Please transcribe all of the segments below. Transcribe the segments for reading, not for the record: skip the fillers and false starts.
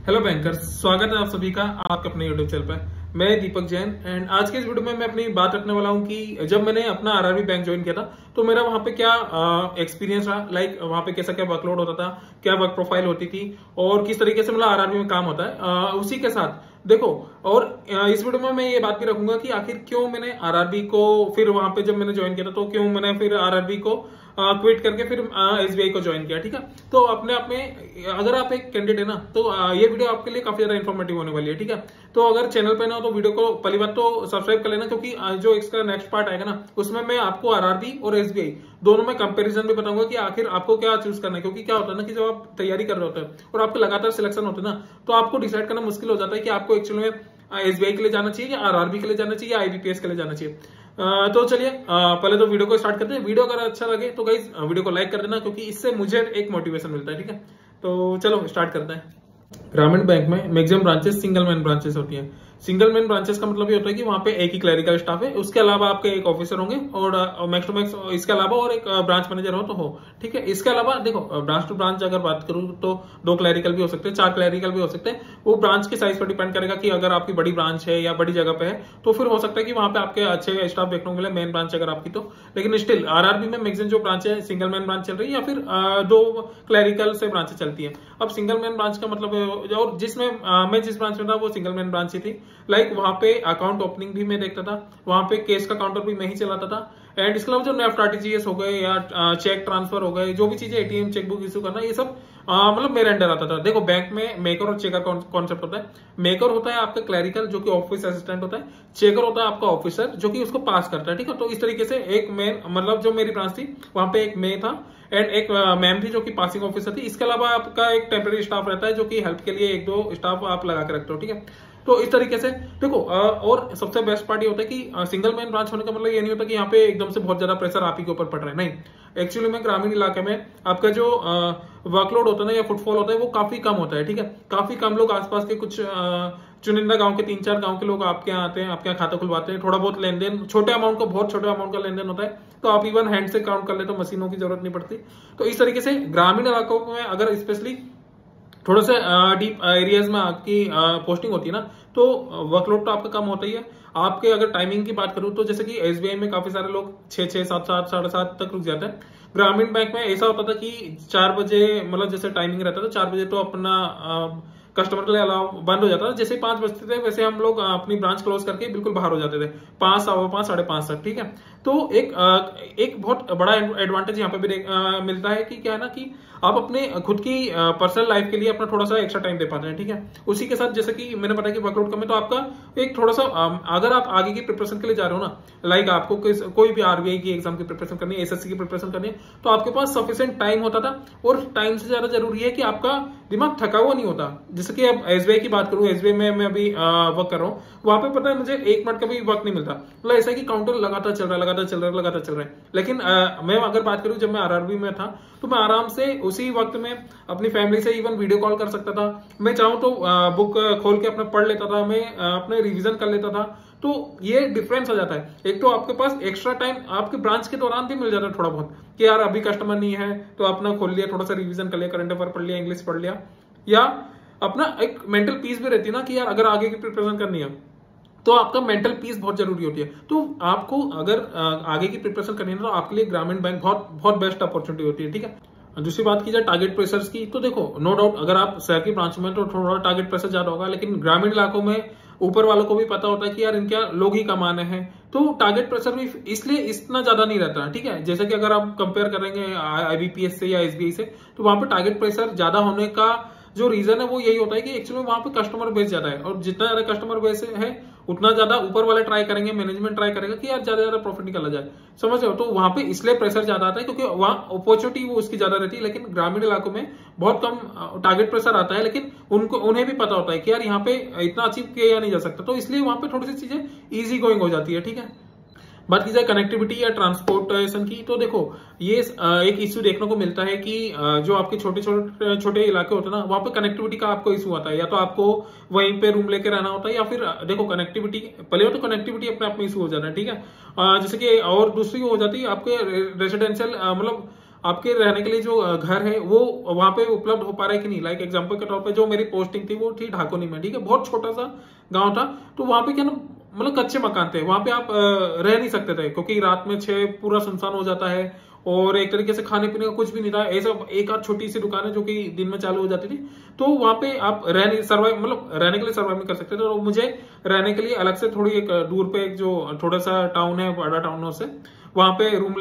Hello bankers, स्वागत है आप सभी का आपके अपने यूट्यूब चैनल पर। मैं दीपक जैन एंड आज के इस वीडियो में मैं अपनी बात रखने वाला हूं कि जब मैंने अपना आरआरबी बैंक ज्वाइन किया था तो मेरा वहां पे क्या एक्सपीरियंस रहा, लाइक वहां पे कैसा क्या वर्कलोड होता था, क्या वर्क प्रोफाइल होती थी और किस तरीके से मतलब आरआरबी में काम होता है। उसी के साथ देखो और इस वीडियो में मैं ये बात भी रखूंगा कि आखिर क्यों मैंने आरआरबी को फिर वहां पे जब मैंने ज्वाइन किया था तो क्यों मैंने फिर आरआरबी को क्विट करके फिर एसबीआई को ज्वाइन किया। ठीक है, तो अपने आप में अगर आप एक कैंडिडेट है ना तो ये वीडियो आपके लिए काफी ज्यादा इन्फॉर्मेटिव होने वाली है। ठीक है, तो अगर चैनल पे ना हो तो वीडियो को पहली बात तो सब्सक्राइब कर लेना, क्योंकि जो इसका नेक्स्ट पार्ट आएगा ना उसमें मैं आपको आरआरबी और एसबीआई दोनों में कंपैरिजन भी बताऊंगा कि आखिर आपको क्या चूज करना है। क्योंकि क्या होता है ना कि जब आप तैयारी कर रहे होते हैं और आपके लगातार सिलेक्शन होते हैं ना तो आपको डिसाइड करना मुश्किल हो जाता है कि आपको एक्चुअली में एसबीआई के लिए जाना चाहिए या आरआरबी के लिए जाना चाहिए या आईबीपीएस के लिए जाना चाहिए। तो चलिए पहले तो वीडियो को स्टार्ट करते हैं। वीडियो अगर अच्छा लगे तो गाइस वीडियो को लाइक कर देना, क्योंकि इससे मुझे एक मोटिवेशन मिलता है। ठीक है, तो चलो स्टार्ट करते हैं। ग्रामीण बैंक में maximum branches single man branches होती हैं। सिंगल मैन ब्रांचेस का मतलब ये होता है कि वहां पे एक ही क्लरिकल स्टाफ है, उसके अलावा आपके एक ऑफिसर होंगे और मैक्स टू मैक्स इसके अलावा और एक ब्रांच मैनेजर हो तो हो। ठीक है, इसके अलावा देखो ब्रांच टू ब्रांच अगर बात करूं तो 2 क्लरिकल भी हो सकते हैं, 4 क्लरिकल भी हो सकते हैं। वो ब्रांच के साइज पर डिपेंड करेगा कि अगर आपकी बड़ी ब्रांच है या बड़ी जगह पे है तो फिर हो सकता है कि वहां पे आपके अच्छे स्टाफ देखने को मिले, मेन ब्रांच अगर आपकी तो। लेकिन स्टिल आरआरबी में मैक्सिमम जो ब्रांच है सिंगल मैन ब्रांच चल रही है या फिर 2 क्लरिकल से ब्रांचें चलती है। अब सिंगल मैन ब्रांच का मतलब और जिसमें मैं जिस ब्रांच में था वो सिंगल मैन ब्रांच ही थी। लाइक वहां पे अकाउंट ओपनिंग भी मैं देखता था, वहां पे केस का काउंटर भी मैं ही चलाता था एंड इसके अलावा जो नेफ्ट आरटीजीएस हो गए या चेक ट्रांसफर हो गए, जो भी चीजें एटीएम चेकबुक इशू करना, ये सब मतलब मेरे अंडर आता था। देखो बैंक में मेकर और चेकर कॉन्सेप्ट होता है। मेकर होता है आपका क्लरिकल जो कि ऑफिस असिस्टेंट होता है, चेकर होता है आपका ऑफिसर जो कि उसको पास करता है। ठीक है, तो इस तरीके से एक मेन मतलब जो मेरी ब्रांच थी वहां पे एक मैं था एंड एक मैम थी जो कि पासिंग ऑफिसर थी। इसके अलावा आपका एक टेम्पररी स्टाफ रहता है जो कि हेल्प के लिए 1-2 स्टाफ आप लगा के रखते हो। ठीक है, तो इस तरीके से देखो और सबसे बेस्ट पार्ट ये होता है कि सिंगल मैन ब्रांच होने का मतलब ये नहीं होता कि यहाँ पे एकदम से बहुत ज्यादा प्रेशर आप ही के ऊपर पड़ रहा है। नहीं, एक्चुअली में ग्रामीण इलाके में आपका जो वर्कलोड होता है ना या फुटफॉल होता है वो काफी कम होता है। ठीक है, काफी कम लोग आसपास के कुछ चुनिंदा गांव के 3-4 गांव के लोग आपके यहाँ आते हैं, आपके यहाँ खाता खुलवाते हैं। थोड़ा बहुत लेन देन छोटे अमाउंट का, बहुत छोटे अमाउंट का लेन देन होता है तो आप इवन हैंड से काउंट कर ले तो मशीनों की जरूरत नहीं पड़ती। तो इस तरीके से ग्रामीण इलाकों में अगर स्पेशली थोड़ा सा डीप एरियाज में आपकी पोस्टिंग होती है ना तो वर्कलोड तो आपका कम होता ही है। आपके अगर टाइमिंग की बात करूं तो जैसे कि एसबीआई में काफी सारे लोग 6, 7, 7:30 तक रुक जाते हैं। ग्रामीण बैंक में ऐसा होता था कि 4 बजे मतलब जैसे टाइमिंग रहता था 4 बजे तो अपना कस्टमर के लिए अलाउ बंद हो जाता था। जैसे 5 बजते थे वैसे हम लोग अपनी ब्रांच क्लोज करके बिल्कुल बाहर हो जाते थे 5, 5:15, 5:30 तक। ठीक है, तो एक बहुत बड़ा एडवांटेज यहाँ पे भी मिलता है कि क्या है ना कि आप अपने खुद की पर्सनल लाइफ के लिए अपना थोड़ा सा एक्स्ट्रा टाइम दे पाते हैं। ठीक है, उसी के साथ जैसे कि मैंने बताया कि वर्कलोड कम है तो आपका एक थोड़ा सा अगर आप आगे की प्रिपरेशन के लिए जा रहे हो ना, लाइक आपको कोई भी आरबीआई की एग्जाम की प्रिपरेशन करनी है, एसएससी की प्रिपरेशन करनी है, तो आपके पास सफिशिएंट टाइम होता था। और टाइम से ज्यादा जरूरी है कि आपका दिमाग थका हुआ नहीं होता। जैसे कि अब एसबीआई की बात करूं, एसबीआई में मैं अभी वर्क कर रहा हूं, वहां पे पता है मुझे 1 मिनट का भी वक्त नहीं मिलता। मतलब ऐसा है कि काउंटर लगातार चल रहा है, लगातार चल रहा है, लगातार चल रहा है। लेकिन मैं अगर बात करूं जब मैं आरआरबी में था तो मैं आराम से उसी वक्त में अपनी फैमिली से इवन वीडियो कॉल कर सकता था। मैं चाहूं तो बुक खोल के अपना पढ़ लेता था, मैं अपने रिवीजन कर लेता था। तो ये डिफरेंस आ जाता है। एक तो आपके पास एक्स्ट्रा टाइम आपके ब्रांच के दौरान भी मिल जाता है थोड़ा बहुत कि यार अभी कस्टमर नहीं है तो अपना खोल लिया, थोड़ा सा रिवीजन कर लिया, करंट अफेयर पढ़ लिया, इंग्लिश पढ़ लिया, या अपना एक मेंटल पीस भी रहती है ना कि यार अगर आगे की प्रिपरेशन करनी है तो आपका मेंटल पीस बहुत जरूरी होती है। तो आपको अगर आगे की प्रिपरेशन करनी है तो आपके लिए ग्रामीण बैंक बहुत बहुत बेस्ट अपॉर्चुनिटी होती है। ठीक है, दूसरी बात की जाए टारगेट प्रेशर्स की तो देखो नो डाउट अगर आप शहर की ब्रांच में तो थोड़ा टारगेट प्रेशर ज्यादा होगा, लेकिन ग्रामीण इलाकों में ऊपर वालों को भी पता होता है कि यार इनके लोग ही कमाने हैं तो टारगेट प्रेशर भी इसलिए इतना ज्यादा नहीं रहता। ठीक है, जैसे कि अगर आप कंपेयर करेंगे आईबीपीएस से या एसबीआई से तो वहां पे टारगेट प्रेशर ज्यादा होने का जो रीजन है वो यही होता है कि एक्चुअली वहां पे कस्टमर बेस ज्यादा है और जितना ज्यादा कस्टमर बेस है उतना ज्यादा ऊपर वाले ट्राई करेंगे, मैनेजमेंट ट्राई करेगा कि यार ज्यादा प्रॉफिट निकाला जाए। समझ रहे हो, तो वहां पे इसलिए प्रेशर ज्यादा आता है क्योंकि वहां अपॉर्चुनिटी वो उसकी ज्यादा रहती है। लेकिन ग्रामीण इलाकों में बहुत कम टारगेट प्रेशर आता है, लेकिन उन्हें भी पता होता है कि यार यहाँ पे इतना अचीव किया नहीं जा सकता, तो इसलिए वहां पे थोड़ी सी चीजें ईजी गोइंग हो जाती है। ठीक है, बात की जाए कनेक्टिविटी या ट्रांसपोर्टेशन की तो देखो ये एक इश्यू देखने को मिलता है कि जो आपके छोटे इलाके होते हैं ना वहां पे कनेक्टिविटी का आपको इशू आता है, या तो आपको वहीं पे रूम लेके रहना होता है या फिर देखो कनेक्टिविटी पहले हो तो कनेक्टिविटी अपने आप में इशू हो जाता है। ठीक है, जैसे कि और दूसरी हो जाती है आपके रेसिडेंशियल मतलब आपके रहने के लिए जो घर है वो वहां पे उपलब्ध हो पा रहा है कि नहीं। लाइक एग्जांपल के तौर पे जो मेरी पोस्टिंग थी वो थी ढाकोनी में, ठीक है, बहुत छोटा सा गांव था। तो वहां पे क्या ना, मतलब कच्चे मकान थे, वहां पे आप रह नहीं सकते थे क्योंकि रात में 6 पूरा सुनसान हो जाता है और एक तरीके से खाने पीने का कुछ भी नहीं था। ऐसा एक आध छोटी सी दुकान है जो कि दिन में चालू हो जाती थी, तो वहां पे आप सर्वाइव मतलब रहने के लिए सर्वाइव नहीं कर सकते थे। तो मुझे रहने के लिए अलग से थोड़ी एक दूर पे एक जो थोड़ा सा टाउन है, बड़ा टाउन है, उससे वहां पे रूम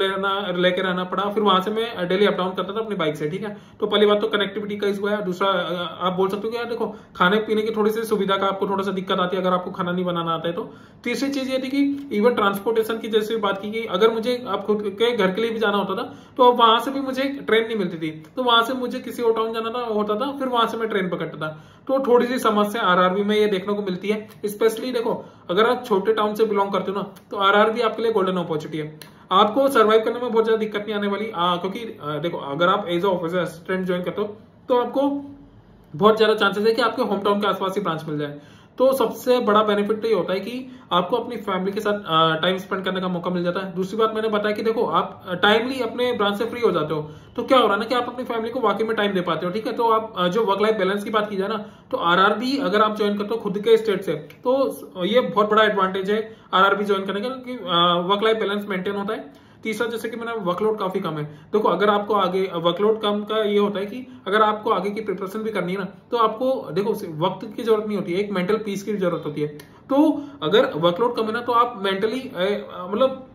लेके रहना पड़ा। फिर वहां से मैं डेली अप डाउन करता था अपनी बाइक से, ठीक है। तो पहली बात तो कनेक्टिविटी का इशू है। दूसरा आप बोल सकते हो कि यार देखो खाने पीने की थोड़ी सी सुविधा का आपको थोड़ा सा दिक्कत आती है अगर आपको खाना नहीं बनाना आता है तो। तीसरी चीज ये थी कि इवन ट्रांसपोर्टेशन की जैसे बात की, अगर मुझे आप खुद के घर के लिए भी जाना होता था तो वहां से भी मुझे ट्रेन नहीं मिलती थी, तो वहां से मुझे किसी और टाउन जाना होता था, फिर वहां से मैं ट्रेन पकड़ता था। तो थोड़ी सी समस्या आरआरबी में ये देखने को मिलती है। स्पेशली देखो अगर आप छोटे टाउन से बिलोंग करते हो ना तो आरआरबी आपके लिए गोल्डन अपॉर्चुनिटी है। आपको सर्वाइव करने में बहुत ज्यादा दिक्कत नहीं आने वाली, क्योंकि देखो अगर आप एज ऑफिसर असिस्टेंट ज्वाइन करते हो तो आपको बहुत ज्यादा चांसेस है कि आपके होम टाउन के आसपास ही ब्रांच मिल जाए। तो सबसे बड़ा बेनिफिट तो ये होता है कि आपको अपनी फैमिली के साथ टाइम स्पेंड करने का मौका मिल जाता है। दूसरी बात मैंने बताया कि देखो आप टाइमली अपने ब्रांच से फ्री हो जाते हो, तो क्या हो रहा है ना कि आप अपनी फैमिली को वाकई में टाइम दे पाते हो, ठीक है। तो आप जो वर्क लाइफ बैलेंस की बात की जाए ना, तो आरआरबी अगर आप ज्वाइन करते हो खुद के स्टेट से तो ये बहुत बड़ा एडवांटेज है आरआरबी ज्वाइन करने का, क्योंकि वर्क लाइफ बैलेंस मेंटेन होता है। तीसरा जैसे कि मैंने वर्कलोड काफी कम है। देखो अगर आपको आगे वर्कलोड कम का ये होता है कि अगर आपको आगे की प्रिपरेशन भी करनी है ना तो आपको देखो वक्त की जरूरत नहीं होती है, एक मेंटल पीस की जरूरत होती है। तो अगर वर्कलोड कम है ना तो आप मेंटली मतलब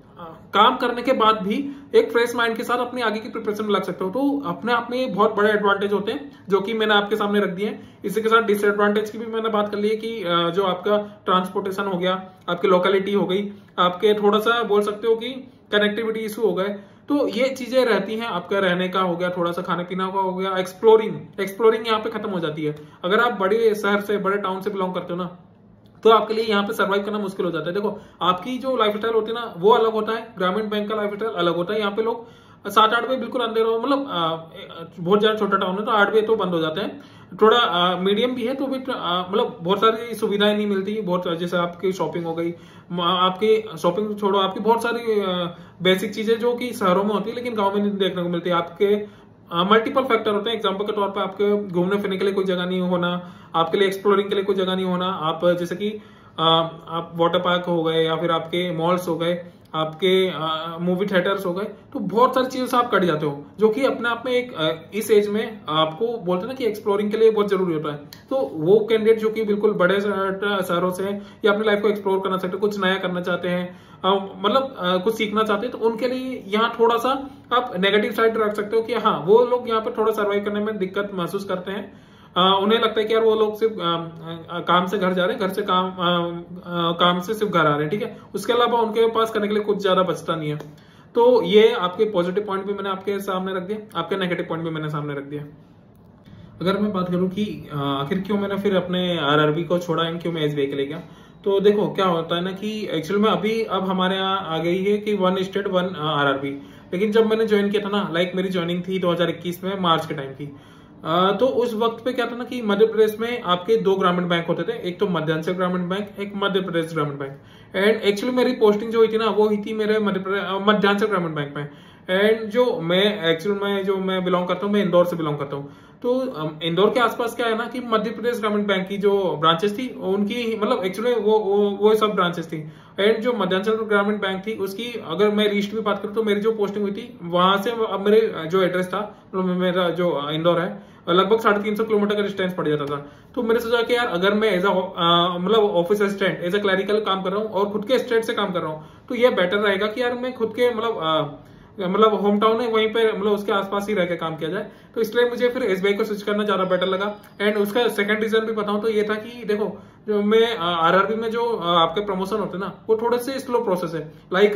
काम करने के बाद भी एक फ्रेश माइंड के साथ अपनी आगे की प्रिपरेशन में लग सकते हो। तो अपने आप में बहुत बड़े एडवांटेज होते हैं जो कि मैंने आपके सामने रख दिए हैं। इसी के साथ डिसएडवांटेज की भी मैंने बात कर ली है कि जो आपका ट्रांसपोर्टेशन हो गया, आपकी लोकेलिटी हो गई, आपके थोड़ा सा बोल सकते हो कि कनेक्टिविटी इशू हो गए, तो ये चीजें रहती हैं। आपका रहने का हो गया, थोड़ा सा खाने पीने का हो गया, एक्सप्लोरिंग यहाँ पे खत्म हो जाती है। अगर आप बड़े शहर से बड़े टाउन से बिलोंग करते हो ना तो आपके लिए यहाँ पे सर्वाइव करना मुश्किल हो जाता है। देखो आपकी जो लाइफस्टाइल होती है ना वो अलग होता है, ग्रामीण बैंक का लाइफस्टाइल अलग होता है। यहाँ पे लोग 7-8 बजे बिल्कुल अंधेरा, मतलब बहुत ज्यादा छोटा टाउन है तो 8 बजे तो बंद हो जाते हैं। थोड़ा मीडियम भी है तो भी मतलब बहुत सारी सुविधाएं नहीं मिलती, बहुत जैसे आपकी शॉपिंग हो गई, आपकी शॉपिंग छोड़ो, आपकी बहुत सारी बेसिक चीजें जो कि शहरों में होती है लेकिन गाँव में नहीं देखने को मिलती। आपके मल्टीपल फैक्टर होते हैं। एग्जांपल के तौर पे आपके घूमने फिरने के लिए कोई जगह नहीं होना, आपके लिए एक्सप्लोरिंग के लिए कोई जगह नहीं होना, आप जैसे कि आप वाटर पार्क हो गए या फिर आपके मॉल्स हो गए, आपके मूवी थिएटर्स हो गए, तो बहुत सारी चीजों से आप कट जाते हो जो कि अपने आप में एक इस एज में आपको बोलते हैं ना कि एक्सप्लोरिंग के लिए बहुत जरूरी होता है। तो वो कैंडिडेट जो कि बिल्कुल बड़े शहरों से या अपनी लाइफ को एक्सप्लोर करना चाहते हैं, कुछ नया करना चाहते हैं, मतलब कुछ सीखना चाहते हैं, तो उनके लिए यहाँ थोड़ा सा आप नेगेटिव साइड रख सकते हो कि हाँ वो लोग यहाँ पे थोड़ा सर्वाइव करने में दिक्कत महसूस करते हैं। उन्हें लगता है कि यार वो लोग सिर्फ काम से घर जा रहे हैं, घर से काम से सिर्फ घर आ रहे हैं, ठीक है। उसके अलावा उनके पास करने के लिए कुछ ज्यादा बचता नहीं है। तो ये आपके पॉजिटिव पॉइंट भी मैंने आपके सामने रख दिया, आपके नेगेटिव पॉइंट भी मैंने सामने रख दिया। अगर मैं बात करूं कि आखिर क्यों मैंने फिर अपने आरआरबी को छोड़ा एंड क्यों मैं एसबीआई के लिए गया, तो देखो क्या होता है ना कि एक्चुअल में अभी अब हमारे यहाँ आ गई है कि 1 स्टेट 1 आरआरबी। लेकिन जब मैंने ज्वाइन किया था ना, लाइक मेरी ज्वाइनिंग थी 2021 में मार्च के टाइम की, तो उस वक्त पे क्या था ना कि मध्य प्रदेश में आपके 2 ग्रामीण बैंक होते थे, एक तो मध्यांचल ग्रामीण बैंक, एक मध्य प्रदेश ग्रामीण बैंक। एंड एक्चुअली मेरी पोस्टिंग जो हुई थी ना वो हुई थी मेरे मध्यांचल ग्रामीण बैंक में। एंड जो मैं बिलोंग करता हूँ, मैं इंदौर से बिलोंग करता हूँ। तो इंदौर के आसपास क्या है ना कि मध्य प्रदेश ग्रामीण बैंक की जो ब्रांचेस थी उनकी मतलब एक्चुअली वो सब ब्रांचेस थी। एंड जो मध्यांचल ग्रामीण बैंक थी उसकी अगर मैं लिस्ट में बात करूँ तो मेरी जो पोस्टिंग हुई थी वहां से अब मेरे जो एड्रेस था, मतलब मेरा जो इंदौर है, लगभग 350 किलोमीटर का डिस्टेंस पड़ जाता था। तो मैंने सोचा कि यार अगर मैं एज मतलब office assistant as a clerical काम कर रहा हूँ और खुद के स्टेट से काम कर रहा हूँ तो ये बेटर रहेगा कि यार मैं खुद के मतलब होम टाउन है वहीं पे मतलब उसके आसपास ही रह के काम किया जाए। तो इसलिए मुझे फिर एसबीआई को स्विच करना ज्यादा बेटर लगा। एंड उसका सेकंड रीजन भी बताऊं तो ये था कि देखो जो मैं आरआरबी में जो आपके प्रमोशन होते हैं ना वो थोड़े से स्लो प्रोसेस है, लाइक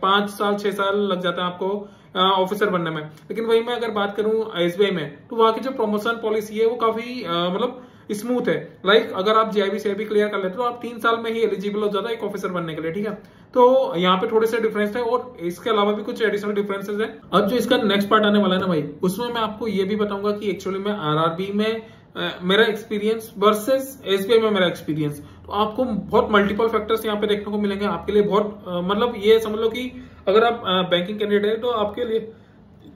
5 साल 6 साल लग जाता है आपको ऑफिसर बनने में। लेकिन वही मैं अगर बात करूं एसबीआई में तो वहां की जो प्रमोशन पॉलिसी है वो काफी मतलब स्मूथ है। लाइक अगर आप जीआईबी सीआईबी क्लियर कर लेते हो तो आप 3 साल में ही एलिजिबल हो जाता है एक ऑफिसर बनने के लिए, ठीक है। तो यहाँ पे थोड़े से डिफरेंस है और इसके अलावा भी कुछ एडिशनल डिफरेंसेस है। अब जो इसका नेक्स्ट पार्ट आने वाला है ना भाई, उसमें मैं आपको ये भी बताऊंगा कि एक्चुअली में आरआरबी में मेरा एक्सपीरियंस वर्सेस एसबीआई में मेरा एक्सपीरियंस, तो आपको बहुत मल्टीपल फैक्टर्स यहाँ पे देखने को मिलेंगे। आपके लिए बहुत मतलब ये समझ लो कि अगर आप बैंकिंग कैंडिडेट है तो आपके लिए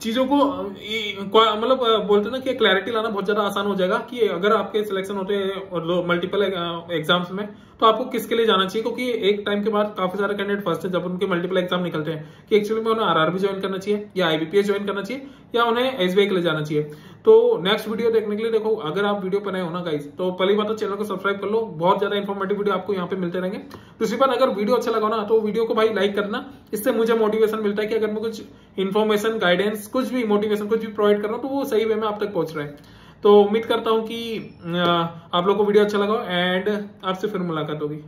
चीजों को मतलब बोलते हैं ना कि क्लैरिटी लाना बहुत ज्यादा आसान हो जाएगा कि अगर आपके सिलेक्शन होते हैं और मल्टीपल एग्जाम्स में, तो आपको किसके लिए जाना चाहिए। क्योंकि एक टाइम के बाद काफी सारे कैंडिडेट फंसते हैं जब उनके मल्टीपल एग्जाम निकलते हैं कि एक्चुअली में उन्हें आरआरबी ज्वाइन करना चाहिए या आईबीपीएस ज्वाइन करना चाहिए या उन्हें एसबीआई के लिए जाना चाहिए। तो नेक्स्ट वीडियो देखने के लिए देखो, अगर आप वीडियो पर नए हो ना गाइस, तो पहली बात तो चैनल को सब्सक्राइब कर लो, बहुत ज्यादा इंफॉर्मेटिव वीडियो आपको यहाँ पे मिलते रहेंगे। दूसरी बात, अगर वीडियो अच्छा लगा ना तो वीडियो को भाई लाइक करना, इससे मुझे मोटिवेशन मिलता है कि अगर मैं कुछ इन्फॉर्मेशन, गाइडेंस, कुछ भी मोटिवेशन कुछ भी प्रोवाइड कर रहा हूँ तो वो सही वे में आप तक पहुंच रहा है। तो उम्मीद करता हूँ कि आप लोग को वीडियो अच्छा लगा एंड आपसे फिर मुलाकात होगी।